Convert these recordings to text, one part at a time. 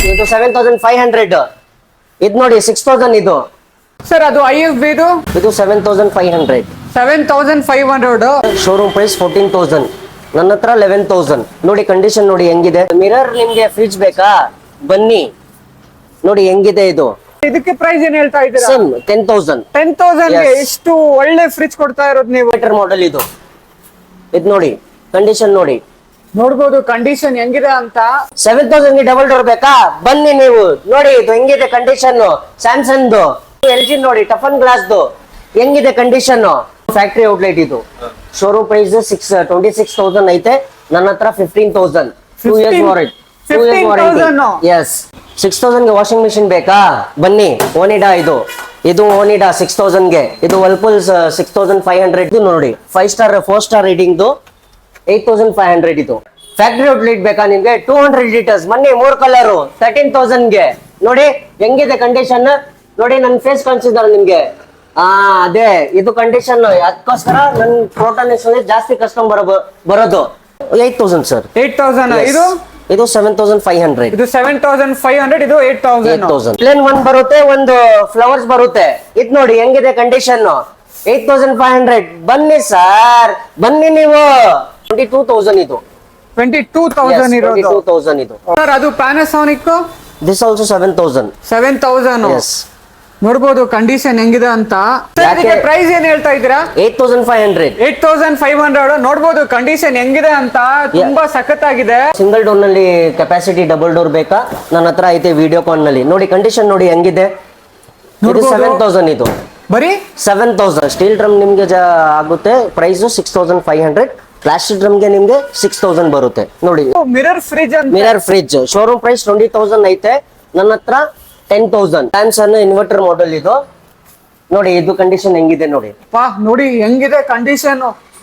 ಇದು 7500. ಇದು ನೋಡಿ 6000 ಇದು. ಸರ್ ಅದು IFB ಇದು 7500. 7500. Showroom price 14000. ನನ್ನ ಹತ್ರ 11000. ನೋಡಿ ಕಂಡೀಷನ್ ನೋಡಿ ಹೆಂಗಿದೆ. ಮಿರರ್ ನಿಮ್ಗೆ ಫ್ರಿಡ್ಜ್ ಬೇಕಾ ಬನ್ನಿ ನೋಡಿ ಹೆಂಗಿದೆ ಇದು. ಇದಕ್ಕೆ ಪ್ರೈಸ್ ಏನ್ ಹೇಳ್ತಾ ಇದ್ದೀರಾ? ಸೇಮ್ 10000. 10,000 ಗೆ Yes. ಎಷ್ಟು ಒಳ್ಳೆ ಫ್ರಿಡ್ಜ್ ಕೊಡ್ತಾ ಇರೋದು ನೀವು. ಬೆಟರ್ ಮಾಡೆಲ್ ಇದು. ಇದು ನೋಡಿ ಕಂಡೀಷನ್ ನೋಡಿ. ನೋಡ್ಬೋದು ಕಂಡೀಷನ್ ಹೆಂಗಿದೆ ಅಂತ. 7000 ಗೆ ಡಬಲ್ ಡೋರ್ ಬೇಕಾ ಬನ್ನಿ ನೀವು ನೋಡಿ ಇದು ಹೆಂಗಿದೆ ಕಂಡೀಷನ್. ಸ್ಯಾಮ್ಸಂಗ್ LG ನೋಡಿ ಟಫನ್ ಗ್ಲಾಸ್ ಹೆಂಗಿದೆ ಕಂಡೀಷನ್. ಫ್ಯಾಕ್ಟರಿ ಔಟ್ಲೆಟ್ ಇದು. ಶೋರೂಮ್ ಪ್ರೈಸ್ 26,000 ಐತೆ. ನನ್ನ ಹತ್ರ 15,000. 2 years ವಾರಂಟಿ. 15,000. ಎಸ್. 6,000 ಗೆ ವಾಷಿಂಗ್ ಮಿಷಿನ್ ಬೇಕಾ ಬನ್ನಿ ಓನಿಡಾ ಇದು. ಇದು ಓನಿಡಾ 6,000 ಗೆ. ಇದು ವರ್ಲ್ಪೂಲ್ 6,500. ಇದು ನೋಡಿ 5 ಸ್ಟಾರ್ 4 ಸ್ಟಾರ್ ರೇಟಿಂಗ್ 8,500 ಇದು. ಫ್ಯಾಕ್ಟರಿ ಔಟ್ಲೆಟ್ ಬೇಕಾ ನಿಮ್ಗೆ 200 ಲೀಟರ್ಸ್ ಬನ್ನಿ 3 ಕಲರ್ 13,000 ಗೆ. ನೋಡಿ ಹೆಂಗಿದೆ ಕಂಡೀಷನ್ ನೋಡಿ. ನನ್ ಫೇಸ್ ಕಾಣಿಸಿದಾರೆ ನಿಮ್ಗೆ. ಅದೇ ಇದು ಕಂಡೀಷನ್. ಅದಕ್ಕೋಸ್ಕರ ನನ್ ಪ್ರೋಟೋನೇಷನ್ ಜಾಸ್ತಿ ಕಸ್ಟಮರ್ ಬರೋದು. 8,000 ಸರ್. 8,000. ಇದು ಇದು 7,500. ಇದು 7,500. ಇದು 8,000. ಪ್ಲೇನ್ ಒಂದ್ ಬರುತ್ತೆ ಒಂದು ಫ್ಲವರ್ಸ್ ಬರುತ್ತೆ. ಇದು ನೋಡಿ ಹೆಂಗಿದೆ ಕಂಡೀಷನ್. 8,500 ಬನ್ನಿ ಸರ್ ಬನ್ನಿ ನೀವು. 22,000 ಇದು. 22,000 ಇರೋದು. 22,000 ಇದು. ಸರ್ ಅದು ಪ್ಯಾನಾಸೋನಿಕ್. This also 7,000. 7,000. ಎಸ್. ನೋಡ್ಬೋದು ಕಂಡೀಷನ್ ಹೆಂಗಿದೆ ಅಂತ. ಯಾಕೆ? ಪ್ರೈಸ್ ಏನ್ ಹೇಳ್ತಾ ಇದ್ದೀರಾ? 8,500. 8,500. ನೋಡ್ಬೋದು ಕಂಡೀಷನ್ ಹೆಂಗಿದೆ ಅಂತ. ತುಂಬಾ ಸಖತ್ತಾಗಿದೆ. ಸಿಂಗಲ್ ಡೋರ್ ನಲ್ಲಿ ಕೆಪಾಸಿಟಿ ಡಬಲ್ ಡೋರ್ ಬೇಕಾ ನನ್ನ ಹತ್ರ ಐತೆ ವಿಡಿಯೋಕಾನ್ ನಲ್ಲಿ. ನೋಡಿ ಕಂಡೀಷನ್ ನೋಡಿ ಹೆಂಗಿದೆ. ಇದು ನೋಡ್ಬೋದು. 7,000 ಇದು. ಬರೀ 7,000. ಸ್ಟೀಲ್ ಡ್ರಮ್ ನಿಮ್ಗೆ ಆಗುತ್ತೆ ಪ್ರೈಸ್ 6,500. ಪ್ಲಾಸ್ಟಿಕ್ ಡ್ರಮ್ ಗೆ ನಿಮ್ಗೆ 6,000 ಬರುತ್ತೆ. ನೋಡಿ ಮಿರರ್ ಫ್ರಿಡ್ಜ್ ಅಂತ. ಮಿರರ್ ಫ್ರಿಡ್ಜ್ ಶೋರೂಮ್ ಪ್ರೈಸ್ 20,000 ಐತೆ. ನನ್ನ ಹತ್ರ 10,000. ಸ್ಯಾಮ್ಸಂಗ್ ಇನ್ವರ್ಟರ್ ಮಾಡೆಲ್ ಇದು. ನೋಡಿ ಇದು ಕಂಡೀಷನ್ ಹೆಂಗಿದೆ ನೋಡಿ. ನೋಡಿ ಹೆಂಗಿದೆ ಕಂಡೀಷನ್.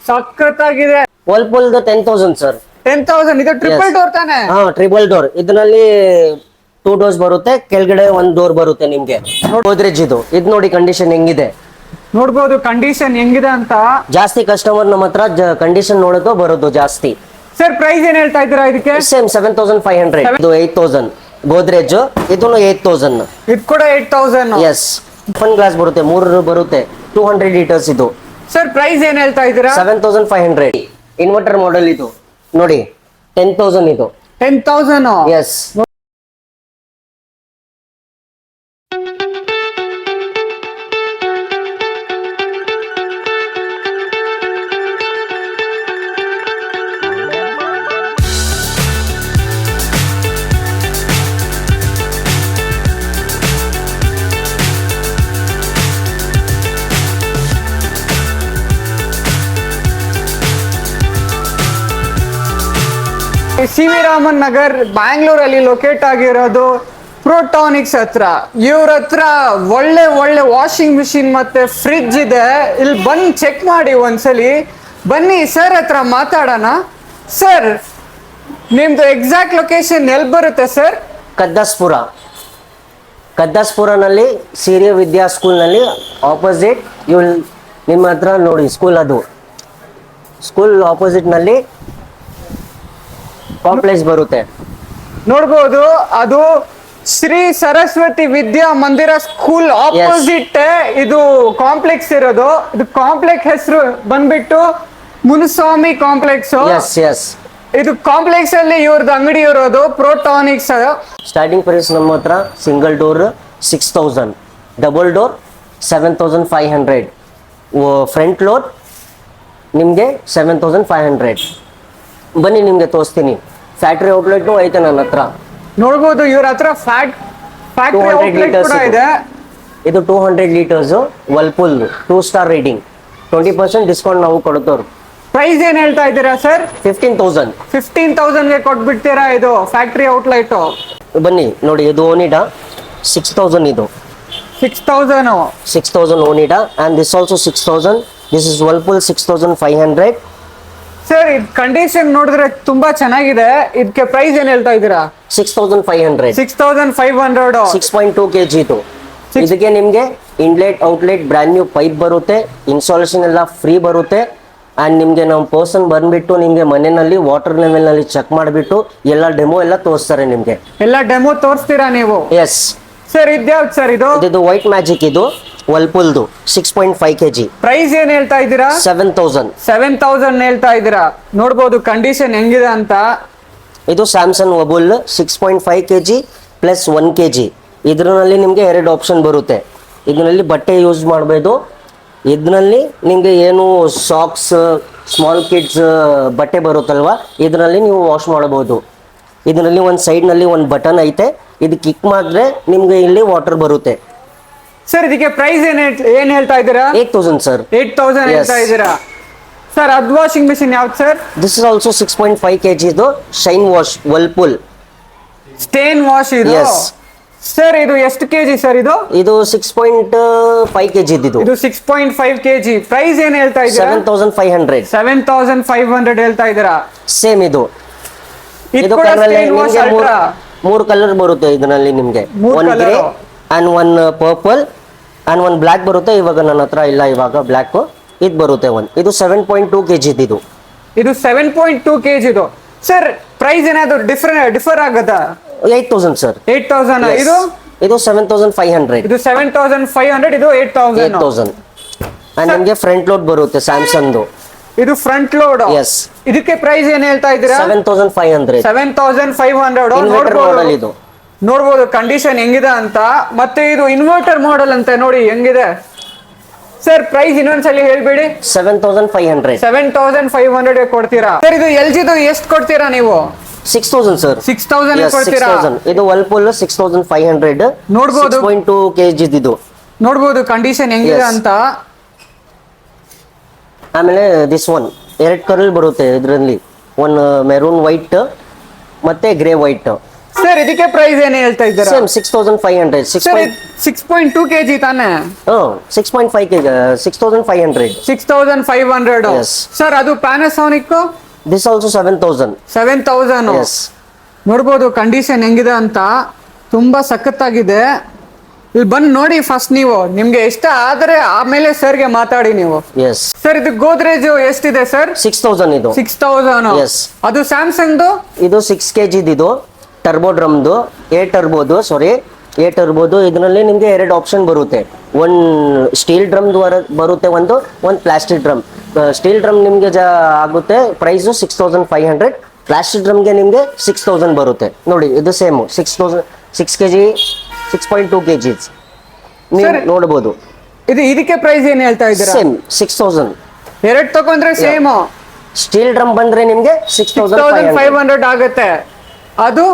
ಸಖತ್ತಾಗಿದೆ. Whirlpool 10,000 sir. 10,000. ಇದು ಟ್ರಿಪಲ್ Yes. ಡೋರ್ ತಾನೆ. ಹಾ ಟ್ರಿಬಲ್ ಡೋರ್. ಇದರಲ್ಲಿ 2 ಡೋರ್ಸ್ ಬರುತ್ತೆ. ಕೆಳಗಡೆ 1 ಡೋರ್ ಬರುತ್ತೆ ನಿಮ್ಗೆ. ಗೋದ್ರೇಜ್ ಇದು. ಇದು ನೋಡಿ ಕಂಡೀಷನ್ ಹೆಂಗಿದೆ. ನೋಡ್ಬೋದು ಕಂಡೀಷನ್ ಹೆಂಗಿದೆ ಅಂತ. ಜಾಸ್ತಿ ಕಸ್ಟಮರ್ ನಮ್ಮ ಹತ್ರ ಕಂಡೀಷನ್ ನೋಡೋದು ಬರೋದು ಜಾಸ್ತಿ. ಸರ್ ಪ್ರೈಸ್ ಏನ್ ಹೇಳ್ತಾ ಇದ್ದೀರಾ ಇದಕ್ಕೆ? ಸೇಮ್ 7,500. ಇದು 8,000 ಗೋದ್ರೇಜ್. ಇದನ್ನು 8,000. ಇದು ಕೂಡ 8,000. ಎಸ್. ಫನ್ ಗ್ಲಾಸ್ ಬರುತ್ತೆ 3 ಬರುತ್ತೆ 200 ಲೀಟರ್ಸ್ ಇದು. ಸರ್ ಪ್ರೈಸ್ ಏನ್ ಹೇಳ್ತಾ ಇದ್ದೀರಾ? 7,500. ಇನ್ವರ್ಟರ್ ಮಾಡೆಲ್ ಇದು ನೋಡಿ 10,000 ಇದು. 10,000. ಎಸ್. CV ರಾಮನ್ ನಗರ್ ಬ್ಯಾಂಗ್ಳೂರಲ್ಲಿ ಲೊಕೇಟ್ ಆಗಿರೋದು ಪ್ರೋಟಾನಿಕ್ಸ್ ಹತ್ರ. ಇವ್ರ ಹತ್ರ ಒಳ್ಳೆ ಒಳ್ಳೆ ವಾಷಿಂಗ್ ಮಿಷಿನ್ ಮತ್ತೆ ಫ್ರಿಡ್ಜ್ ಇದೆ. ಇಲ್ಲಿ ಬಂದು ಚೆಕ್ ಮಾಡಿ ಒಂದ್ಸಲಿ. ಬನ್ನಿ ಸರ್ ಹತ್ರ ಮಾತಾಡೋಣ. ಸರ್ ನಿಮ್ದು ಎಕ್ಸಾಕ್ಟ್ ಲೊಕೇಶನ್ ಎಲ್ಲಿ ಬರುತ್ತೆ ಸರ್? ಕದ್ದಾಸ್ಪುರ. ಕದ್ದಾಸ್ಪುರನಲ್ಲಿ ಸಿರಿಯ ವಿದ್ಯಾ ಸ್ಕೂಲ್ನಲ್ಲಿ ಆಪೋಸಿಟ್ ನಿಮ್ಮ ಹತ್ರ ನೋಡಿ ಸ್ಕೂಲ್. ಅದು ಸ್ಕೂಲ್ ಆಪೋಸಿಟ್ ನಲ್ಲಿ ಕಾಂಪ್ಲೆಕ್ಸ್ ಬರುತ್ತೆ. ನೋಡ್ಬೋದು ಅದು ಶ್ರೀ ಸರಸ್ವತಿ ವಿದ್ಯಾ ಮಂದಿರ ಸ್ಕೂಲ್ ಆಪೋಸಿಟ್ ಇದು ಕಾಂಪ್ಲೆಕ್ಸ್ ಇರೋದು. ಇದು ಕಾಂಪ್ಲೆಕ್ಸ್ ಹೆಸರು ಬಂದ್ಬಿಟ್ಟು ಮುನುಸ್ವಾಮಿ ಕಾಂಪ್ಲೆಕ್ಸ್. Yes yes. ಇದು ಕಾಂಪ್ಲೆಕ್ಸ್ ಅಲ್ಲಿ ಇವ್ರದ್ದು ಅಂಗಡಿ ಇರೋದು ಪ್ರೋಟಾನಿಕ್ಸ್. ಸ್ಟಾರ್ಟಿಂಗ್ ಪ್ರೈಸ್ ನಮ್ಮ ಹತ್ರ single door 6,000. Double door 7,500. Front load ನಿಮಗೆ 7,500. ಬನ್ನಿ ನಿಮ್ಗೆ ತೋರಿಸ್ತೀನಿ. ಫ್ಯಾಕ್ಟ್ರಿ ಔಟ್ಲೆಟ್ ಐತೆ ನನ್ನ ಹತ್ರ. ನೋಡ್ಬೋದು ಇವ್ರ ಹತ್ರ ಫ್ಯಾಕ್ಟರಿ 200 ಔಟ್ಲೆಟ್ ಲೀಟರ್ಸ್ ಕೂಡ ಇದೆ. ಇದು 200 litres Whirlpool 2 star rating. 20% discount ನಾವು ಕೊಡ್ತವ್ರು. ಪ್ರೈಸ್ ಏನ್ ಹೇಳ್ತಾ ಇದ್ದೀರಾ ಸರ್? 15,000. 15,000 ಗೆ ಕೊಟ್ಬಿಡ್ತೀರಾ ಇದು ಫ್ಯಾಕ್ಟರಿ ಔಟ್ಲೆಟ್? ಬನ್ನಿ ನೋಡಿ ಇದು ಓನಿಡಾ 6,000 ಇದು. 6,000. 6,000 ಓನಿಡಾ and this also 6,000. This is Whirlpool 6,500. Sir ಇದು ಕಂಡೀಷನ್ ನೋಡಿದ್ರೆ ತುಂಬಾ ಚೆನ್ನಾಗಿದೆ. ಇದಕ್ಕೆ ಪ್ರೈಸ್ ಏನ್ ಹೇಳ್ತಾ ಇದ್ದೀರಾ? 6,500. 6,500. 6.2 kg ಇದು. ಇದಕ್ಕೆ ನಿಮ್ಗೆ inlet outlet brand new pipe ಬರುತ್ತೆ. ಇನ್ಸ್ಟಾಲೇಷನ್ ಎಲ್ಲ ಫ್ರೀ ಬರುತ್ತೆ. ಆ್ಯಂಡ್ ನಿಮಗೆ ನಮ್ಮ ಪರ್ಸನ್ ಬಂದ್ಬಿಟ್ಟು ನಿಮಗೆ ಮನೆಯಲ್ಲಿ ವಾಟರ್ ಲೆವೆಲ್ನಲ್ಲಿ ಚೆಕ್ ಮಾಡಿಬಿಟ್ಟು ಎಲ್ಲ ಡೆಮೋ ಎಲ್ಲ ತೋರಿಸ್ತಾರೆ ನಿಮಗೆ. ಎಲ್ಲ ಡೆಮೋ ತೋರಿಸ್ತೀರಾ ನೀವು? ಎಸ್ ಸರ್ ಇದ್ಯಾವ್ದು ಸರ್ ಇದು? ಇದು ವೈಟ್ ಮ್ಯಾಜಿಕ್, ಇದು ವರ್ಲ್ಪೂಲ್ದು 6.5 kg. ಪ್ರೈಸ್ ಏನ್ ಹೇಳ್ತಾ ಇದ್ದೀರಾ? 7,000. 7,000 ಹೇಳ್ತಾ ಇದ್ದೀರಾ. ನೋಡ್ಬೋದು ಕಂಡೀಷನ್ ಹೆಂಗಿದೆ ಅಂತ. ಇದು ಸ್ಯಾಮ್ಸಂಗ್ ವಬುಲ್ 6.5 kg ಪ್ಲಸ್ 1 kg. ಇದರಲ್ಲಿ ನಿಮಗೆ 2 ಆಪ್ಷನ್ ಬರುತ್ತೆ. ಇದರಲ್ಲಿ ಬಟ್ಟೆ ಯೂಸ್ ಮಾಡಬಹುದು, ಇದರಲ್ಲಿ ನಿಮಗೆ ಏನು ಸಾಕ್ಸ್ ಸ್ಮಾಲ್ ಕಿಡ್ಸ್ ಬಟ್ಟೆ ಬರುತ್ತಲ್ವ, ಇದರಲ್ಲಿ ನೀವು ವಾಶ್ ಮಾಡಬಹುದು. ಇದರಲ್ಲಿ ಒಂದು ಸೈಡ್ನಲ್ಲಿ ಒಂದು ಬಟನ್ ಐತೆ, ಇದು ಕ್ಲಿಕ್ ಮಾಡಿದ್ರೆ ನಿಮಗೆ ಇಲ್ಲಿ ವಾಟರ್ ಬರುತ್ತೆ. ಸರ್ ಇದಕ್ಕೆ ಪ್ರೈಸ್ ಏನ್ ಹೇಳ್ತಾ ಇದ್ದೀರಾ? 8,000 ಸರ್. 8,000 ಹೇಳ್ತಾ ಇದ್ದೀರಾ. ಸರ್ ಅದ್ ವಾಷಿಂಗ್ ಮಿಷಿನ್ ಯಾವ್ದು sir? This is also 6.5 kg ಇದು shine wash Whirlpool stain wash ಇದು. Yes. ಸರ್ ಇದು ಎಷ್ಟು ಕೆಜಿ ಸರ್ ಇದು? ಇದು 6.5 kg ಇದು. ಇದು 6.5 kg. ಪ್ರೈಸ್ ಏನ್ ಹೇಳ್ತಾ ಇದ್ದೀರಾ? 7,500. 7,500 ಹೇಳ್ತಾ ಇದ್ದೀರಾ. ಸೇಮ್ ಇದು. ಇದು ಇದು ಕೂಡ ಕಲರಲ್ಲಿ stain wash ನಿಮಗೆ ultra. ಮೂರು ಕಲರ್ ಬರುತ್ತೆ ಇದರಲ್ಲಿ ನಿಮಗೆ. ಮೂರ್ one colour. Grey and one purple and one black ಬರುತ್ತೆ. ಇವಾಗ ನನ್ನ ಹತ್ರ ಇಲ್ಲ ಇವಾಗ ಬ್ಲ್ಯಾಕ್. ಇದು ಬರುತ್ತೆ ಒಂದು. ಇದು 7.2 kg ಇದು. ಇದು 7.2 kg ಇದು. ಸರ್ ಪ್ರೈಸ್ ಏನಾದ್ರು ಡಿಫರ್ ಆಗತ್ತಾ? 8,000 ಸರ್. 8,000. ಇದು ಇದು 7,500. ಇದು 7,500. ಇದು 8,000. 8,000 ಅಂಡ್ ನಿಮಗೆ ಫ್ರಂಟ್ ಲೋಡ್ ಬರುತ್ತೆ ಸ್ಯಾಮ್ಸಂಗ್ದು. ಇದು ಫ್ರಂಟ್ ಲೋಡ್. ಎಸ್. ಇದಕ್ಕೆ ಪ್ರೈಸ್ ಏನ್ ಹೇಳ್ತಾ ಇದ್ದೀರಾ? 7,500. 7,500. ಇನ್ವರ್ಟರ್ ಮಾಡೆಲ್ ಇದು. ನೋಡ್ಬೋದು ಕಂಡೀಷನ್ ಹೆಂಗಿದೆ ಅಂತ. ಮತ್ತೆ ಇದು ಇನ್ವರ್ಟರ್ ಮಾಡೆಲ್ ಅಂತ ನೋಡಿ ಹೆಂಗಿದೆ. ಸರ್ ಪ್ರೈಸ್ ಇನ್ನೊಂದ್ಸಲಿ ಹೇಳ್ಬೇಡಿ. 7,500. 7,500 ಕೊಡ್ತೀರಾ. ಸರ್ ಇದು ಎಲ್ ಜಿದು ಎಷ್ಟು ಕೊಡ್ತೀರಾ ನೀವು? 6,000 ಸರ್. 6,000 Yes, ಕೊಡ್ತೀರಾ. 6,000. ಇದು ವರ್ಲ್ಪೂಲ್ 6,500. ನೋಡ್ಬೋದು. 6.2 kg ಇದು. ನೋಡ್ಬೋದು ಕಂಡೀಷನ್ ಹೆಂಗಿದೆ Yes. ಅಂತ. ಆಮೇಲೆ ದಿಸ್ ಒನ್ 2 ಕಲರ್ ಬರುತ್ತೆ ಇದರಲ್ಲಿ. ಒನ್ ಮೆರೂನ್ ವೈಟ್ ಮತ್ತೆ ಗ್ರೇ ವೈಟ್. ಸರ್ ಇದಕ್ಕೆ ಪ್ರೈಸ್ ಏನ್ ಹೇಳ್ತಾ ಇದ್ದೀರಾ? ಸೇಮ್ 6,500. ಸರ್ 6.2 kg ತಾನೆ? 6.5 kg 6,500. 6,500. Yes. ಸರ್ ಅದು ಪ್ಯಾನಾಸೋನಿಕ್ ದಿಸ್ ಆಲ್ಸೋ 7,000. 7,000. ಎಸ್. ನೋಡ್ಬೋದು ಕಂಡೀಷನ್ ಹೆಂಗಿದೆ ಅಂತ. ತುಂಬಾ ಸಖತ್ತಾಗಿದೆ. ಇಲ್ಲಿ ಬಂದು ನೋಡಿ ಫಸ್ಟ್ ನೀವು. ನಿಮ್ಗೆ ಇಷ್ಟ ಆದ್ರೆ ಆಮೇಲೆ ಸರ್ಗೆ ಮಾತಾಡಿ ನೀವು. ಎಸ್. ಸರ್ ಇದು ಗೋದ್ರೇಜ್ ಎಷ್ಟಿದೆ ಸರ್? 6,000 ಇದು. 6,000. Yes. ಅದು ಸ್ಯಾಮ್ಸಂಗ್ದು. ಇದು 6 kg ಇದು ಟರ್ಬೋ ಡ್ರಮ್ದು. ಎ ಟರ್ಬೋದು. ಇದರಲ್ಲಿ ನಿಮಗೆ 2 ಆಪ್ಷನ್ ಬರುತ್ತೆ. ಒಂದು ಸ್ಟೀಲ್ ಡ್ರಮ್ ಬರುತ್ತೆ, ಒಂದು ಪ್ಲಾಸ್ಟಿಕ್ ಡ್ರಮ್. ಸ್ಟೀಲ್ ಡ್ರಮ್ ನಿಮಗೆ ಆಗುತ್ತೆ ಪ್ರೈಸು 6,500. ಪ್ಲಾಸ್ಟಿಕ್ ಡ್ರಮ್ಗೆ ನಿಮಗೆ 6,000 ಬರುತ್ತೆ. ನೋಡಿ ಇದು ಸೇಮು 6,000 6 kg 6.2 kg ನೀವು Sir, ನೋಡ್ಬೋದು. ಇದಕ್ಕೆ ಪ್ರೈಸ್ ಏನ್ ಹೇಳ್ತಾ ಇದ್ದೀರಾ? ಸೇಮ್ 6,000. ಎರಡು ತಗೊಂಡ್ರೆ ಸೇಮ್. ಸ್ಟೀಲ್ ಡ್ರಮ್ ಬಂದ್ರೆ ನಿಮಗೆ 6,500. 6,500 ಆಗುತ್ತೆ. ಅದು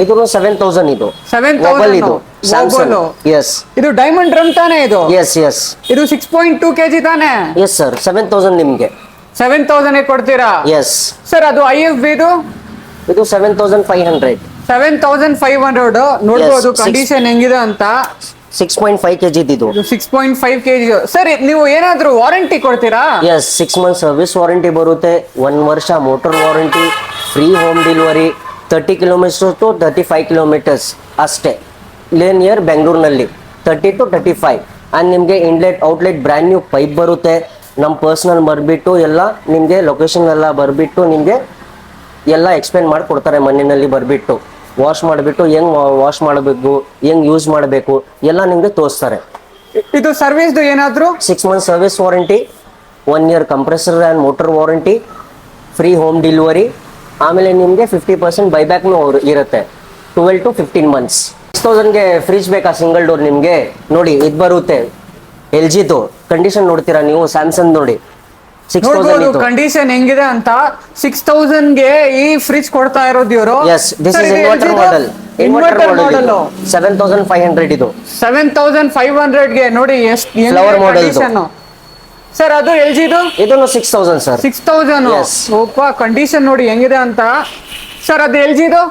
ಇದು 7,000 ಇದು. 7,000 Wobble ಇದು ಸ್ಯಾಮ್ಸಂಗ್. Wobble. ಎಸ್. ಇದು ಡೈಮಂಡ್ ಡ್ರಮ್ ತಾನೇ ಇದು? ಎಸ್. ಇದು 6.2 kg ತಾನೇ? Yes sir. 7,000 ನಿಮಗೆ. 7,000 ಕೊಡ್ತೀರಾ? ಎಸ್. ಸರ್ ಅದು IFB ಇದು? ಇದು 7,500. 7,500. ನೋಡ್ಬೋದು Yes, ಕಂಡೀಷನ್ ಹೆಂಗಿದೆ ಅಂತ. 6.5 kg ಇದು. ಇದು 6.5 kg. ಸರ್ ನೀವು ಏನಾದ್ರೂ ವಾರಂಟಿ ಕೊಡ್ತೀರಾ? ಎಸ್. 6 months ಸರ್ವಿಸ್ ವಾರಂಟಿ ಬರುತ್ತೆ. 1 ವರ್ಷ motor warranty, free home delivery. 30 kilometers to 35 kilometers ಅಷ್ಟೇ. ನಿಯರ್ ಬೆಂಗಳೂರಿನಲ್ಲಿ 30 to 35. ಆ್ಯಂಡ್ ನಿಮಗೆ inlet outlet brand new pipe ಬರುತ್ತೆ. ನಮ್ಮ ಪರ್ಸ್ನಲ್ ಬರಬಿಟ್ಟು ಎಲ್ಲ ನಿಮಗೆ ಲೊಕೇಶನ್ ಎಲ್ಲ ಬರಬಿಟ್ಟು ನಿಮಗೆ ಎಲ್ಲ ಎಕ್ಸ್ಪ್ಲೇನ್ ಮಾಡಿ ಕೊಡ್ತಾರೆ. ಮನೆಯಲ್ಲಿ ಬರಬಿಟ್ಟು ವಾಶ್ ಮಾಡಿಬಿಟ್ಟು ಹೆಂಗೆ ವಾಶ್ ಮಾಡಬೇಕು, ಹೆಂಗೆ ಯೂಸ್ ಮಾಡಬೇಕು ಎಲ್ಲ ನಿಮಗೆ ತೋರಿಸ್ತಾರೆ. ಇದು ಸರ್ವಿಸ್ದು ಏನಾದ್ರು? 6 months service warranty, 1 year compressor and motor warranty, free home delivery. ಆಮೇಲೆ ನಿಮಗೆ 50% ಬೈಬ್ಯಾಕ್ನು ಇರುತ್ತೆ. 12 to 15 months. 6,000ಗೆ ಫ್ರಿಜ್ ಬೇಕಾ ಸಿಂಗಲ್ ಡೋರ್ ನಿಮಗೆ? ನೋಡಿ ಇದು ಬರುತ್ತೆ ಎಲ್ ಜಿದು. ಕಂಡೀಷನ್ ನೋಡ್ತೀರಾ ನೀವು? ಸ್ಯಾಮ್ಸಂಗ್ ನೋಡಿ 6,000 ಇದು. ಕಂಡೀಷನ್ ಹೆಂಗಿದೆ ಅಂತ. 6,000ಗೆ ಈ ಫ್ರಿಜ್ ಕೊಡ್ತಾ ಇರೋದು ಇವರು. Yes. This is inverter model. Inverter model 7,500 ಇದು. 7,500ಗೆ ನೋಡಿ ಎಷ್ಟು Flower model ಇದು. ಕಂಡೀಷನ್. ಸರ್ ಅದು ಎಲ್ ಜಿದು? ಇದನ್ನು 6,000 ಸರ್. 6,000. Yes. ಓಪ ಕಂಡೀಷನ್ ನೋಡಿ ಹೆಂಗಿದೆ ಅಂತ. ಸರ್ ಅದು ಎಲ್ ಜಿದು?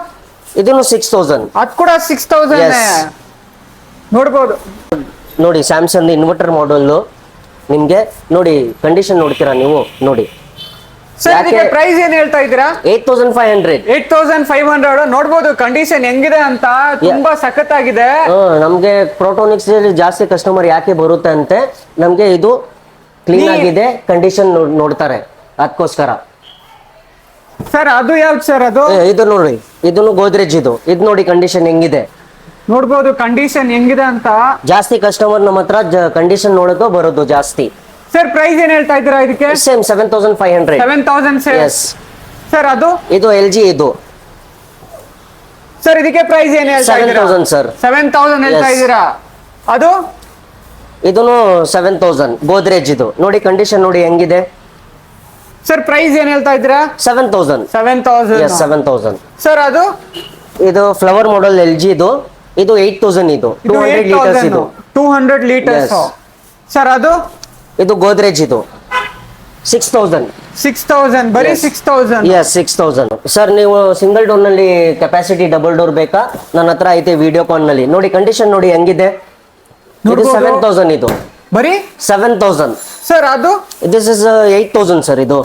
ಇದನ್ನು 6,000. ಅದು ಕೂಡ 6,000. Yes. ನೋಡ್ಬೋದು ನೋಡಿ ಸ್ಯಾಮ್ಸಂಗ್ ಇನ್ವರ್ಟರ್ ಮಾಡೆಲ್ ನಿಮಗೆ. ನೋಡಿ ಕಂಡೀಷನ್ ನೋಡ್ತೀರಾ ನೀವು? ನೋಡಿ ಸರ್ ಇದಕ್ಕೆ ಪ್ರೈಸ್ ಏನ್ ಹೇಳ್ತಾ ಇದ್ದೀರಾ? 8,500. 8,500. ನೋಡ್ಬೋದು ಕಂಡೀಷನ್ ಹೆಂಗಿದೆ ಅಂತ. ತುಂಬಾ ಸಖತ್ತಾಗಿದೆ. ನಮಗೆ ಪ್ರೋಟೋನಿಕ್ಸ್ ಜಾಸ್ತಿ ಕಸ್ಟಮರ್ ಯಾಕೆ ಬರುತ್ತೆ ಅಂತೆ, ನಮಗೆ ಇದು ಕ್ಲೀನ್ ಆಗಿದೆ, ಕಂಡೀಷನ್ ನೋಡ್ತಾರೆ ಅದಕ್ಕೋಸ್ಕರ. ಸರ್ ಅದು ಯಾವ್ದು ಸರ್ ಅದು? ಇದು ನೋಡಿ, ಇದನ್ನು ಗೋದ್ರೇಜ್ ಇದು ನೋಡಿ ಕಂಡೀಷನ್ ಹೆಂಗಿದೆ. ನೋಡ್ಬೋದು ಕಂಡೀಷನ್ ಹೆಂಗಿದೆ ಅಂತ. ಜಾಸ್ತಿ ಕಸ್ಟಮರ್ ನಮ್ಮ ಹತ್ರ ಕಂಡೀಷನ್ ನೋಡೋದು ಬರೋದು ಜಾಸ್ತಿ. ಸರ್ ಪ್ರೈಸ್ ಏನ್ ಹೇಳ್ತಾ ಇದ್ದೀರಾ ಇದಕ್ಕೆ? ಸೇಮ್ 7500. 7000 ಎಸ್. ಸರ್ ಅದು ಇದು LG ಇದು ಸರ್ ಇದಕ್ಕೆ ಪ್ರೈಸ್ ಏನ್ ಹೇಳ್ತಾ ಇದ್ದೀರಾ? 7000 ಸರ್. 7000 ಹೇಳ್ತಾ Yes. ಇದ್ದೀರಾ? ಅದು ಇದನ್ನು 7000 ಗೋದ್ರೇಜ್ ಇದು ನೋಡಿ ಕಂಡೀಷನ್ ನೋಡಿ ಹೆಂಗಿದೆ. ಸರ್ ಪ್ರೈಸ್ ಏನ್ ಹೇಳ್ತಾ ಇದ್ದೀರಾ? 7000. 7000. ಎಸ್ 7000. ಸರ್ ಅದು ಇದು ಫ್ಲವರ್ ಮಾಡೆಲ್ LG ಇದು 8000 ಇದು 200 ಲೀಟರ್ಸ್ ಇದು 200 ಲೀಟರ್ಸ್. Yes. ಸರ್ ಅದು ಇದು ಗೋದ್ರೇಜ್ ಇದು 6000. 6000 ಬರೀ Yes. 6000. ಎಸ್ 6000. ಸರ್ ನೀವು ಸಿಂಗಲ್ ಡೋರ್ ನಲ್ಲಿ ಕೆಪಾಸಿಟಿ ಡಬಲ್ ಡೋರ್ ಬೇಕಾ? ನನ್ನ ಹತ್ರ ಐತೆ ವಿಡಿಯೋ ಕಾನ್ ನಲ್ಲಿ ನೋಡಿ ಕಂಡೀಷನ್ ನೋಡಿ ಹೆಂಗಿದೆ. ಇದು ನೋಡ್ಬೋದು. 7000 ಇದು ಬರೀ 7000. ಸರ್ ಅದು ದಿಸ್ ಇಸ್ 8000 ಸರ್ ಇದು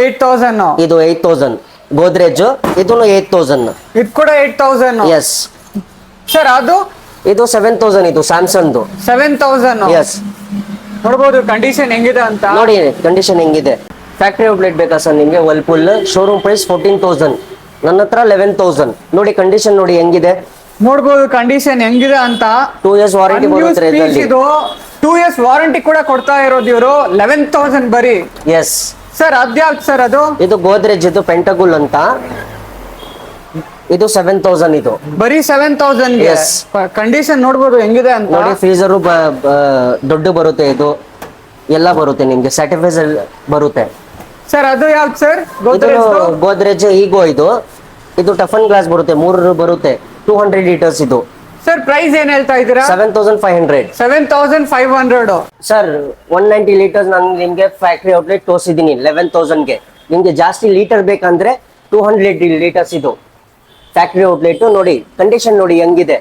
8000. ಇದು 8000 ಗೋದ್ರೇಜ್ ಇದನ್ನು 8000. ಇದು ಕೂಡ 8000. ಎಸ್. ಸರ್ ಅದು ಇದು 7000 ಇದು ಸ್ಯಾಮ್ಸಂಗ್ 7000. ಎಸ್. ನೋಡ್ಬೋದು ಕಂಡೀಷನ್ ಹೆಂಗಿದೆ ಅಂತ. ನೋಡಿ ಕಂಡೀಷನ್ ಹೆಂಗಿದೆ. ಫ್ಯಾಕ್ಟ್ರಿ ಔಟ್ಲೆಟ್ ಬೇಕಾ ಸರ್ ನಿಮಗೆ? ವರ್ಲ್ಪೂಲ್ ಶೋರೂಮ್ ಪ್ರೈಸ್ 14000, ನನ್ನ ಹತ್ರ 11000. ನೋಡಿ ಕಂಡೀಷನ್ ನೋಡಿ ಹೆಂಗಿದೆ. ನೋಡ್ಬೋದು ಕಂಡೀಷನ್ ಹೆಂಗಿದೆ ಅಂತ. 2 years ವಾರಂಟಿ ಬರುತ್ತೆ Unused piece ಇದರಲ್ಲಿ. ಇದು 2 years ವಾರಂಟಿ ಕೂಡ ಕೊಡ್ತಾ ಇರೋದು ಇವರು 11000 ಬರೀ. ಎಸ್. ಸರ್ ಅದ್ಯಾವ್ದು ಸರ್ ಅದು? ಇದು ಗೋದ್ರೇಜ್ ಇದು ಪೆಂಟಗುಲ್ ಅಂತ ಇದು 7000 ಇದು ಬರೀ 7000 ಗೆ Yes. ಕಂಡೀಷನ್ ನೋಡ್ಬೋದು ಹೆಂಗಿದೆ ಅಂತ. ನೋಡಿ ಫ್ರೀಜರು ದೊಡ್ಡ ಬರುತ್ತೆ ಇದು ಎಲ್ಲ ಬರುತ್ತೆ ನಿಮ್ಗೆ ಸರ್ಟಿಫೈಸ್ ಬರುತ್ತೆ. ಸರ್ ಅದು ಯಾವ್ದು ಸರ್? ಇದು ಗೋದ್ರೇಜ್ ಈಗೋ ಇದು ಟಫನ್ ಗ್ಲಾಸ್ ಬರುತ್ತೆ 3 ಬರುತ್ತೆ 200 ಲೀಟರ್ಸ್ ಇದು ಸರ್ ಪ್ರೈಸ್ ಏನ್ ಹೇಳ್ತಾ ಇದ್ದೀರಾ? 7500. 7500. ಸರ್ 190 ಲೀಟರ್ಸ್ ನಾನು ನಿಮ್ಗೆ ಫ್ಯಾಕ್ಟ್ರಿ ಔಟ್ಲೆಟ್ ತೋರಿಸಿದ್ದೀನಿ 11000 ಗೆ. ನಿಮ್ಗೆ ಜಾಸ್ತಿ ಲೀಟರ್ ಬೇಕಂದ್ರೆ 200 ಲೀಟರ್ಸ್ ಇದು ಫ್ಯಾಕ್ಟ್ರಿ ಔಟ್ಲೆಟ್. ನೋಡಿ ಕಂಡೀಷನ್ ನೋಡಿ ಹೆಂಗಿದೆ.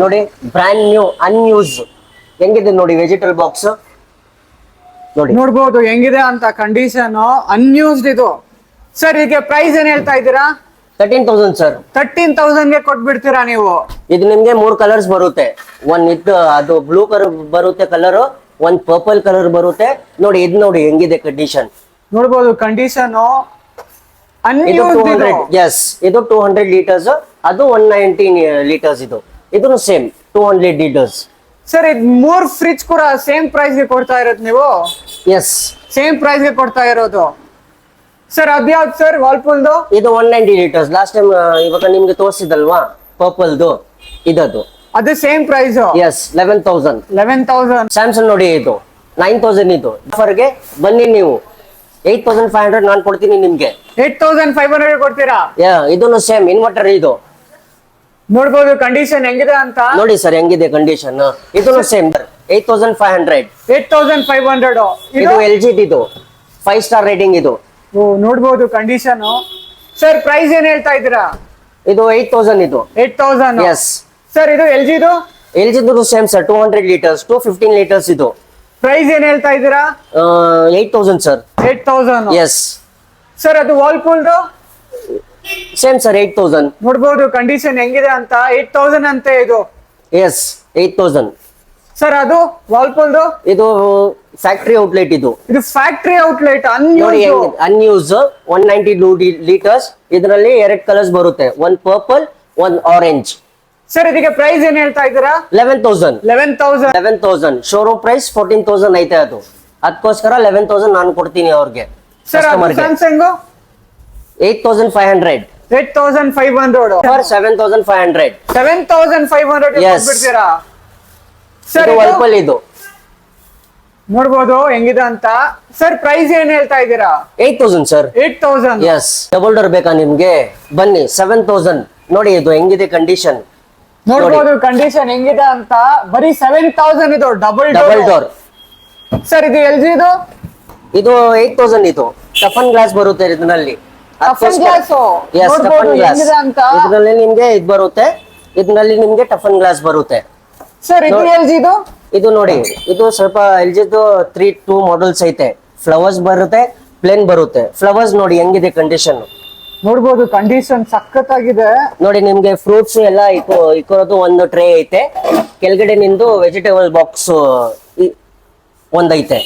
ನೋಡಿ ಬ್ರ್ಯಾಂಡ್ ನ್ಯೂ ಅನ್ಯೂಸ್ ಹೆಂಗಿದೆ ನೋಡಿ ವೆಜಿಟಲ್ ಬಾಕ್ಸ್ ನೋಡಿ. ನೋಡ್ಬೋದು ಹೆಂಗಿದೆ ಅಂತ ಕಂಡೀಷನ್ ಅನ್ಯೂಸ್ಡ್ ಇದು. ಸರ್ ಇದಕ್ಕೆ ಪ್ರೈಸ್ ಏನ್ ಹೇಳ್ತಾ ಇದ್ದೀರಾ? 13000 ಸರ್. 13000 ಗೆ ಕೊಟ್ಬಿಡ್ತೀರಾ ನೀವು? ಇದು ನಿಮ್ಗೆ 3 ಕಲರ್ಸ್ ಬರುತ್ತೆ. ಅದು ಬ್ಲೂ ಕಲರ್ ಬರುತ್ತೆ ಕಲರ್, ಒಂದ್ ಪರ್ಪಲ್ ಕಲರ್ ಬರುತ್ತೆ. ನೋಡಿ ಇದು ನೋಡಿ ಹೆಂಗಿದೆ ಕಂಡೀಷನ್. ನೋಡ್ಬೋದು ಕಂಡೀಷನ್ ಇದು ಅನ್ಯೂಸ್ಡ್ 200. ಇದು. ಎಸ್ ಇದು 200 ಲೀಟರ್ಸ್, ಅದು 190 ಲೀಟರ್ಸ್ ಇದು ಇದನ್ನು ಸೇಮ್ 200 ಲೀಟರ್ಸ್. ಸರ್ ಇದು 3 ಫ್ರಿಜ್ ಕೂಡ ಸೇಮ್ ಪ್ರೈಸ್ ಗೆ ಕೊಡ್ತಾ ಇರೋದು ನೀವು? ಎಸ್. ಸೇಮ್ ಪ್ರೈಸ್ ಗೆ ಕೊಡ್ತಾ ಇರೋದು. ಸರ್ ಅದ್ಯಾವ್ದು ಸರ್ ವಾಲ್ಪೂಲ್ದು? ಇದು 190 ಲೀಟರ್ಸ್ ಲಾಸ್ಟ್ ಟೈಮ್ ಇವಾಗ ನಿಮ್ಗೆ ತೋರಿಸಿದಲ್ವಾ ಪರ್ಪಲ್ದು ಇದದು. ಅದು ಸೇಮ್ ಪ್ರೈಸ್ ಎಸ್ 11000. 11000. ಸ್ಯಾಮ್ಸಂಗ್ ನೋಡಿ ಇದು 9000 ಇದು ಆಫರ್ಗೆ ಬನ್ನಿ ನೀವು 8500 ನಾನು ಕೊಡ್ತೀನಿ ನಿಮ್ಗೆ. 8500 ಕೊಡ್ತೀರಾ? ಇದನ್ನು ಸೇಮ್ ಇನ್ವರ್ಟರ್ ಇದು ನೋಡ್ಬೋದು ಕಂಡೀಷನ್ ಹೆಂಗಿದೆ ಅಂತ. ನೋಡಿ ಸರ್ ಹೆಂಗಿದೆ ಕಂಡೀಷನ್. ಇದನ್ನು ಸೇಮ್ 8500. 8500. ಇದು LG ಇದು 5 ಸ್ಟಾರ್ ರೇಟಿಂಗ್ ಇದು. ಓ ನೋಡ್ಬೋದು ಕಂಡೀಷನ್. ಸರ್ ಪ್ರೈಸ್ ಏನ್ ಹೇಳ್ತಾ ಇದ್ದೀರಾ? ಇದು 8000 ಇದು 8000. ಎಸ್. ಸರ್ ಇದು LG ದು LG same sir 200 litres 215 litres ಇದು ಪ್ರೈಸ್ ಏನ್ ಹೇಳ್ತಾ ಇದ್ದೀರಾ? 8000 ಸರ್. 8000. ಎಸ್. ಸರ್ ಅದು ವಾಲ್ಪೂಲ್ದು ಸೇಮ್ ಸರ್ 8000. ನೋಡ್ಬೋದು ಕಂಡೀಷನ್ ಹೆಂಗಿದೆ ಅಂತ. 8000 ಅಂತೆ ಇದು. ಎಸ್ 8000. ಸರ್ ಅದು ವಾಲ್ಪೂಲ್ದು ಇದು ಫ್ಯಾಕ್ಟ್ರಿ ಔಟ್ಲೆಟ್ ಇದು ಫ್ಯಾಕ್ಟ್ರಿ ಔಟ್ಲೆಟ್ ನೋಡಿ ಅನ್ಯೂಸ್ 190 ಲೀಟರ್ಸ್. ಇದರಲ್ಲಿ 2 ಕಲರ್ಸ್ ಬರುತ್ತೆ, ಒಂದ್ ಪರ್ಪಲ್ ಒಂದ್ ಆರೆಂಜ್. ಸರ್ ಇದಕ್ಕೆ ಪ್ರೈಸ್ ಏನ್ ಹೇಳ್ತಾ ಇದ್ದೀರಾ? 11000. 11000. ಶೋರೂಮ್ ಪ್ರೈಸ್ 14000 ಐತೆ ಅದು ಅದಕ್ಕೋಸ್ಕರ 11000 ನಾನು ಕೊಡ್ತೀನಿ ಅವ್ರಿಗೆ ಸರ್ ಕಸ್ಟಮರ್ಗೆ. ಸ್ಯಾಮ್ಸಂಗ್ 8500 8500. ಫಾರ್ 7500. 7500 Yes. ಕೊಟ್ಬಿಡ್ತೀರಾ? ಸರ್ ಇದು ವರ್ಲ್ಪೂಲ್ ಇದು ನೋಡ್ಬೋದು ಹೆಂಗಿದೆ ಅಂತ. ಸರ್ ಪ್ರೈಸ್ ಏನ್ ಹೇಳ್ತಾ ಇದ್ದೀರಾ? 8000 ಸರ್. 8000. ಎಸ್. ಡಬಲ್ ಡೋರ್ ಬೇಕಾ ನಿಮ್ಗೆ? ಬನ್ನಿ 7000. ನೋಡಿ ಇದು ಹೆಂಗಿದೆ ಕಂಡೀಷನ್. ನೋಡ್ಬೋದು ಕಂಡೀಷನ್ ಹೆಂಗಿದೆ ಅಂತ. ಬರೀ 7000 ಇದು double double door. Door. Sir ಇದು LG ಇದು ಇದು 8000 ಇದು ಟಫನ್ ಗ್ಲಾಸ್ ಬರುತ್ತೆ ಇದರಲ್ಲಿ. Toughen glass. Yes, ನೋಡ್ಬೋದು ಟಫನ್ ಗ್ಲಾಸ್. ಹೆಂಗಿದೆ ಅಂತ. ಇದರಲ್ಲಿ ನಿಮ್ಗೆ ಇದು ಬರುತ್ತೆ, ಇದರಲ್ಲಿ ನಿಮ್ಗೆ ಟಫನ್ ಗ್ಲಾಸ್ ಬರುತ್ತೆ. ಸರ್ ಇದು LG ಇದು ಇದು ನೋಡಿ ಇದು ಸ್ವಲ್ಪ LGದು 3-2 ಮಾಡೆಲ್ಸ್ ಐತೆ. ಫ್ಲವರ್ಸ್ ಬರುತ್ತೆ, ಪ್ಲೇನ್ ಬರುತ್ತೆ. ಫ್ಲವರ್ಸ್ ನೋಡಿ ಹೆಂಗಿದೆ ಕಂಡೀಷನ್. ನೋಡ್ಬೋದು ಕಂಡೀಷನ್ ಸಖತ್ತಾಗಿದೆ. ನೋಡಿ ನಿಮ್ಗೆ ಫ್ರೂಟ್ಸ್ ಎಲ್ಲ ಇಕ್ಕೋದು ಒಂದು ಟ್ರೇ ಐತೆ. ಕೆಳಗಡೆ ನಿಂದು ವೆಜಿಟೇಬಲ್ ಬಾಕ್ಸ್ ಒಂದೈತೆ.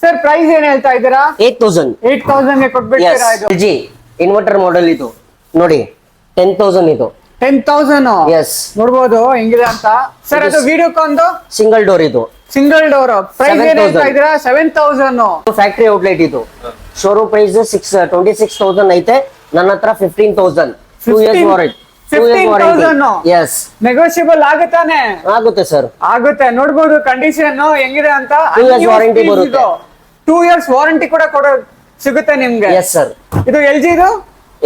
ಸರ್ ಪ್ರೈಸ್ ಏನ್ ಹೇಳ್ತಾ ಇದ್ದೀರಾ? 8000. 8000 ಗೆ ಕೊಟ್ಬಿಡ್ತೀರಾ ಇದು? LG ಇನ್ವರ್ಟರ್ ಮಾಡೆಲ್ ಇದು ನೋಡಿ 10,000 ಇದು. 10,000 ಎಸ್, ನೋಡ್ಬೋದು ಹೆಂಗಿದೆ ಅಂತ. ಸರ್ ಅದು ವಿಡಿಯೋಕ್ಕೊಂದು ಸಿಂಗಲ್ ಡೋರ್ ಇದು. ಸಿಂಗಲ್ ಡೋರ್ ಪ್ರೈಸ್ ಏನ್ ಹೇಳ್ತಾ ಇದ್ದೀರಾ? 7,000. ಫ್ಯಾಕ್ಟರಿ ಔಟ್ಲೆಟ್ ಇದು. ಶೋರೂಮ್ ಪ್ರೈಸ್ 26,000 ಐತೆ, ನನ್ನ ಹತ್ರ 15,000. 2 years ವಾರಂಟಿ. 15,000. ಎಸ್, ನೆಗೋಷಿಯಬಲ್ ಆಗುತ್ತಾನೆ? ಆಗುತ್ತೆ ಸರ್. ಆಗುತ್ತೆ. ನೋಡ್ಬೋದು ಕಂಡೀಷನ್ ಹೆಂಗಿದೆ ಅಂತ. 2 years ವಾರಂಟಿ ಬರುತ್ತೆ. 2 years ವಾರಂಟಿ ಕೂಡ ಸಿಗುತ್ತೆ ನಿಮ್ಗೆ. Yes sir. ಇದು LG ಇದು?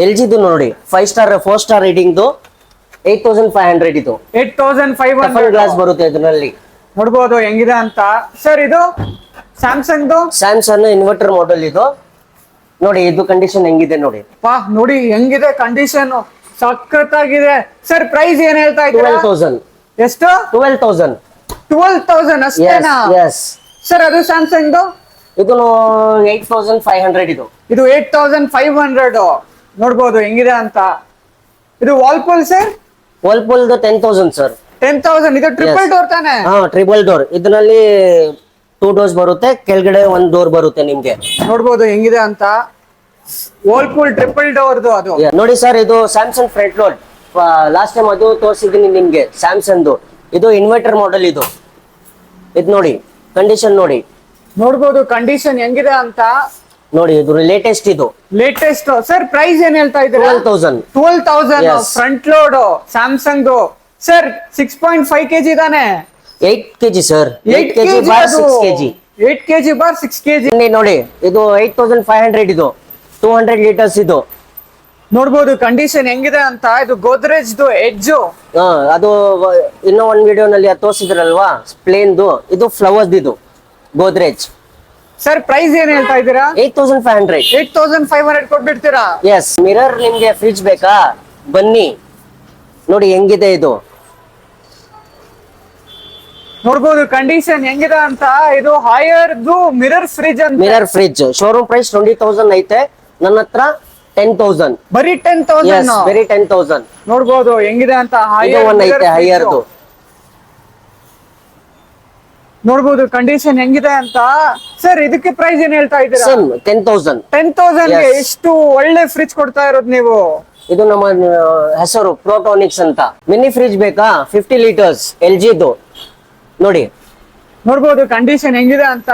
LG ಇದು ನೋಡಿ 5 star 4 star ರೇಟಿಂಗ್ 8,500 ಇದು. 8,500 ಗ್ಲಾಸ್ ಬರುತ್ತೆ ಇದರಲ್ಲಿ. ನೋಡ್ಬೋದು ಹೆಂಗಿದೆ ಅಂತ. ಸರ್ ಇದು ಸ್ಯಾಮ್ಸಂಗ್ ಸ್ಯಾಮ್ಸಂಗ್ ಇನ್ವರ್ಟರ್ ಮಾಡೆಲ್ ಇದು ನೋಡಿ. ಇದು ಕಂಡೀಷನ್ ಹೆಂಗಿದೆ ನೋಡಿ. ಪಾ ನೋಡಿ ಹೆಂಗಿದೆ ಕಂಡೀಷನ್, ಸಖತ್ತಾಗಿದೆ. ಸರ್ ಪ್ರೈಸ್ ಏನ್ ಹೇಳ್ತಾ ಇದ್ದೀರಾ? 12,000. ಎಷ್ಟು? 12,000. 12,000 ಅಷ್ಟೇನಾ? ಎಸ್. ಸರ್ ಅದು ಸ್ಯಾಮ್ಸಂಗ್ ಇದು 8,500 ಇದು. ಇದು 8,500. ನೋಡ್ಬೋದು ಹೆಂಗಿದೆ ಅಂತ. ಇದು ವಾಲ್ಪೂಲ್ ಸರ್? Whirlpool 10,000 sir. 10,000. ಇದು ಟ್ರಿಪಲ್ ಡೋರ್ ತಾನೆ? ಹಾ, ಟ್ರಿಬಲ್ ಡೋರ್. ಇದರಲ್ಲಿ 2 ಡೋರ್ಸ್ ಬರುತ್ತೆ, ಕೆಳಗಡೆ 1 ಡೋರ್ ಬರುತ್ತೆ ನಿಮ್ಗೆ. ನೋಡ್ಬೋದು ಹೆಂಗಿದೆ ಅಂತ. ವಾಲ್ಪೂಲ್ ಟ್ರಿಪಲ್ ಡೋರ್ದು ಅದು. ನೋಡಿ ಸರ್, ಇದು Samsung front load. Last time ಅದು ತೋರಿಸಿದೀನಿ ನಿಮ್ಗೆ ಸ್ಯಾಮ್ಸಂಗ್. ಇದು ಇನ್ವರ್ಟರ್ ಮಾಡೆಲ್ ಇದು. ಇದು ನೋಡಿ ಕಂಡೀಷನ್ ನೋಡಿ. ನೋಡ್ಬೋದು ಕಂಡೀಷನ್ ಹೆಂಗಿದೆ ಅಂತ. ನೋಡಿ ಇದು ಲೇಟೆಸ್ಟ್ ಇದು. ಲೇಟೆಸ್ಟ್. ಸರ್ ಪ್ರೈಸ್ ಏನ್ ಹೇಳ್ತಾ ಇದ್ದೀರಾ? 12,000. 12,000 Yes. Front load Samsung. Sir 6.5 kg ತಾನೆ? 8 kg sir. 8 kg bar 6 kg. 8 kg bar 6 kg. ನೋಡಿ ಇದು 8,500 ಇದು. 200 ಲೀಟರ್ಸ್ ಇದು. ನೋಡ್ಬೋದು ಕಂಡೀಷನ್ ಹೆಂಗಿದೆ ಅಂತ. ಇದು ಗೋದ್ರೇಜ್ ಎಡ್ಜ್. ಅದು ಇನ್ನೂ ಒಂದು ವಿಡಿಯೋನಲ್ಲಿ ತೋರಿಸಿದ್ರಲ್ವಾ ಪ್ಲೇನ್ದು. ಇದು ಫ್ಲವರ್ಸ್ ಇದು ಗೋದ್ರೇಜ್. ಸರ್ ಪ್ರೈಸ್ ಏನ್ ಹೇಳ್ತಾ ಇದ್ದೀರಾ? 8,500. 8,500 ಕೊಟ್ಬಿಡ್ತೀರಾ? ಎಸ್. ಮಿರರ್ ನಿಮ್ಗೆ ಫ್ರಿಡ್ಜ್ ಬೇಕಾ? ಬನ್ನಿ ನೋಡಿ ಹೆಂಗಿದೆ ಇದು. ನೋಡ್ಬೋದು ಕಂಡೀಷನ್ ಹೆಂಗಿದೆ ಅಂತ. ಇದು ಹೈಯರ್ದು ಮಿರರ್ ಫ್ರಿಡ್ಜ್ ಅಂತ. ಮಿರರ್ ಫ್ರಿಡ್ಜ್ ಶೋರೂಮ್ ಪ್ರೈಸ್ 20,000 ಐತೆ, ನನ್ನ ಹತ್ರ 10,000. ಬರೀ 10,000. ಬರೀ 10,000. ನೋಡ್ಬೋದು ಹೆಂಗಿದೆ ಅಂತ. ಇದು ಒನ್ ಐತೆ ಹೈಯರ್ದು. ನೋಡ್ಬೋದು ಕಂಡೀಷನ್ ಹೆಂಗಿದೆ ಅಂತ. ಸರ್ ಇದಕ್ಕೆ ಪ್ರೈಸ್ ಏನ್ ಹೇಳ್ತಾ ಇದ್ದೀರಾ? ಸೇಮ್ 10,000. 10,000 ಗೆ Yes. ಎಷ್ಟು ಒಳ್ಳೆ ಫ್ರಿಡ್ಜ್ ಕೊಡ್ತಾ ಇರೋದು ನೀವು. ಇದು ನಮ್ಮ ಹೆಸರು ಪ್ರೋಟಾನಿಕ್ಸ್ ಅಂತ. ಮಿನಿ ಫ್ರಿಡ್ಜ್ ಬೇಕಾ? 50 ಲೀಟರ್ಸ್ LG ಇದು ನೋಡಿ. ನೋಡ್ಬೋದು ಕಂಡೀಷನ್ ಹೆಂಗಿದೆ ಅಂತ.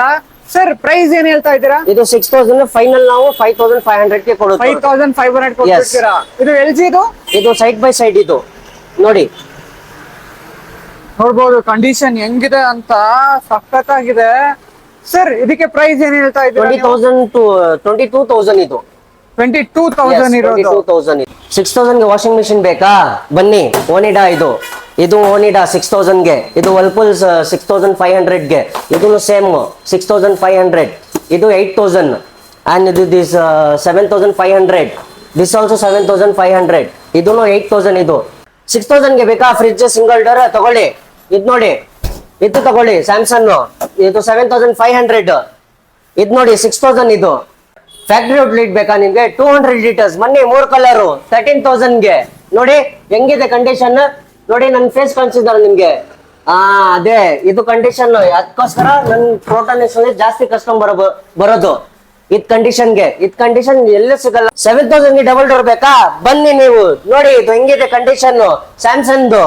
ಸರ್ ಪ್ರೈಸ್ ಏನ್ ಹೇಳ್ತಾ ಇದ್ದೀರಾ? ಇದು 6,000. ಫೈನಲ್ ನಾವು 5,500 ಗೆ ಕೊಡುತ್ತೆ. 5,500 ಕೊಡ್ತೀರಾ? ಇದು LG ಇದು? ಇದು ಸೈಡ್ ಬೈ ಸೈಡ್ ಇದು ನೋಡಿ. ನೋಡ್ಬೋದು ಕಂಡೀಷನ್ ಹೆಂಗಿದೆ ಅಂತ, ಸಖತ್ತಾಗಿದೆ. ಸರ್ ಇದಕ್ಕೆ ಪ್ರೈಸ್ ಏನ್ ಹೇಳ್ತಾ ಇದ್ದೀರಾ? 20,000 to 22,000 ಇದು. 22,000 ಇರೋದು. 22,000. 6,000 ಗೆ ವಾಷಿಂಗ್ ಮಿಷಿನ್ ಬೇಕಾ? ಬನ್ನಿ. ಓನಿಡಾ ಇದು. ಇದು ಓನಿಡಾ 6,000 ಗೆ. ಇದು ವರ್ಲ್ಪೂಲ್ 6,500 ಗೆ. ಇದು ಸೇಮ್ 6,500. ಇದು 8,000 and this 7,500. This also 7,500. ಇದು 8,000 ಇದು. 6,000 ಗೆ ಬೇಕಾ ಫ್ರಿಡ್ಜ್ ಸಿಂಗಲ್ ಡೋರ್? ತಗೊಳ್ಳಿ. ಇದು ನೋಡಿ, ಇದು ತಗೊಳ್ಳಿ ಸ್ಯಾಮ್ಸಂಗ್. ಇದು 7,500. ಇದು ನೋಡಿ 6,000 ಇದು. ಫ್ಯಾಕ್ಟರಿ ಔಟ್ಲೆಟ್ ಬೇಕಾ ನಿಮ್ಗೆ? 200 ಲೀಟರ್ಸ್. ಬನ್ನಿ 3 ಕಲರ್ 13,000 ಗೆ. ನೋಡಿ ಹೆಂಗಿದೆ ಕಂಡೀಷನ್ ನೋಡಿ. ನನ್ ಫೇಸ್ ಕಾಣಿಸಿದಾರೆ ನಿಮ್ಗೆ. ಅದೇ ಇದು ಕಂಡೀಷನ್. ಅದಕ್ಕೋಸ್ಕರ ನನ್ ಪ್ರೋಟಾನಿಕ್ಸ್ ಅಲ್ಲಿ ಜಾಸ್ತಿ ಕಸ್ಟಮರ್ ಬರೋದು. ಇದ್ ಕಂಡೀಷನ್ಗೆ. ಇದ್ ಕಂಡೀಷನ್ ಎಲ್ಲೂ ಸಿಗಲ್ಲ. 7,000 ಗೆ ಡಬಲ್ ಡೋರ್ ಬೇಕಾ? ಬನ್ನಿ ನೀವು ನೋಡಿ. ಇದು ಹೆಂಗಿದೆ ಕಂಡೀಷನ್ ಸ್ಯಾಮ್ಸಂಗ್.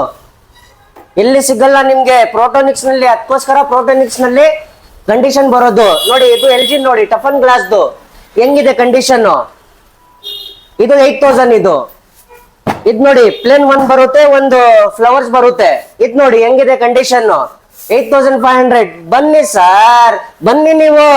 ಎಲ್ಲಿ ಸಿಗಲ್ಲ ನಿಮ್ಗೆ ಪ್ರೋಟಾನಿಕ್ಸ್ ನಲ್ಲಿ. ಅದಕ್ಕೋಸ್ಕರ ಪ್ರೋಟಾನಿಕ್ಸ್ ನಲ್ಲಿ ಕಂಡೀಷನ್ ಬರೋದು ನೋಡಿ. ಇದು LG ನೋಡಿ ಟಫನ್ ಗ್ಲಾಸ್ದು ಹೆಂಗಿದೆ ಕಂಡೀಷನ್. ಇದು 8,000 ಇದು. ಇದ್ ನೋಡಿ ಪ್ಲೇನ್ 1 ಬರುತ್ತೆ, ಒಂದು ಫ್ಲವರ್ಸ್ ಬರುತ್ತೆ. ಇದ್ ನೋಡಿ ಹೆಂಗಿದೆ ಕಂಡೀಷನ್. 8,500. ಬನ್ನಿ ಸರ್, ಬನ್ನಿ ನೀವು.